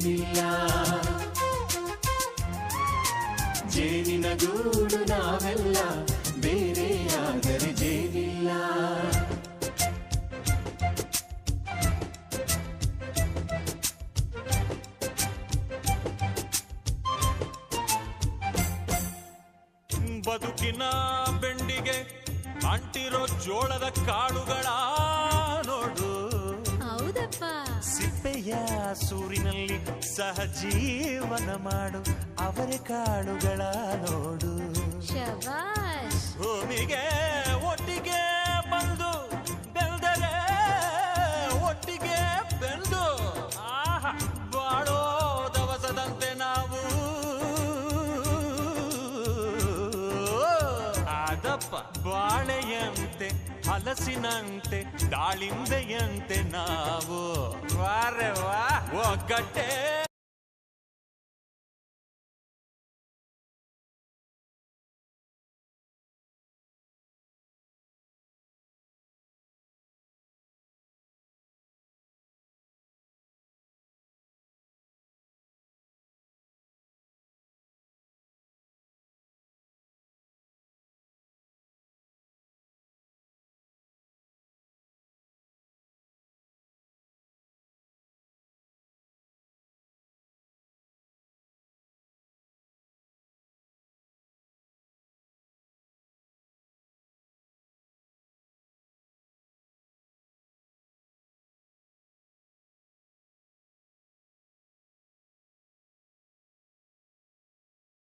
ಜೇನಿಲ್ಲ, ಜೇನಿನ ಗೂಡು ನಾವೆಲ್ಲ, ಬೇರೆಯಾದರೆ ಜೇನಿಲ್ಲ. ಬದುಕಿನ ಬೆಂಡಿಗೆ ಅಂಟಿರೋ ಜೋಳದ ಕಾಳುಗಳ ನೋಡು, ಹೌದಪ್ಪ. ಸಿಪ್ಪೆಯ ಸೂರಿನಲ್ಲಿ ಸಹಜೀವನ ಮಾಡು ಅವರೆ ಕಾಳುಗಳ ನೋಡು. ಶಬಾಷ್. ಭೂಮಿಗೆ ಒಟ್ಟಿಗೆ ಬಂದು ಬೆಳೆದರೆ ಒಟ್ಟಿಗೆ ಬೆಂದು ಬಾಳೋ ದವಸದಂತೆ ನಾವು ಆದಪ್ಪ. ಬಾಳೆಯಂತೆ ಹಲಸಿನಂತೆ ದಾಳಿಂಬೆಯಂತೆ ನಾವು ವಾರೆ ವಾ ಒಗ್ಗಟ್ಟೆ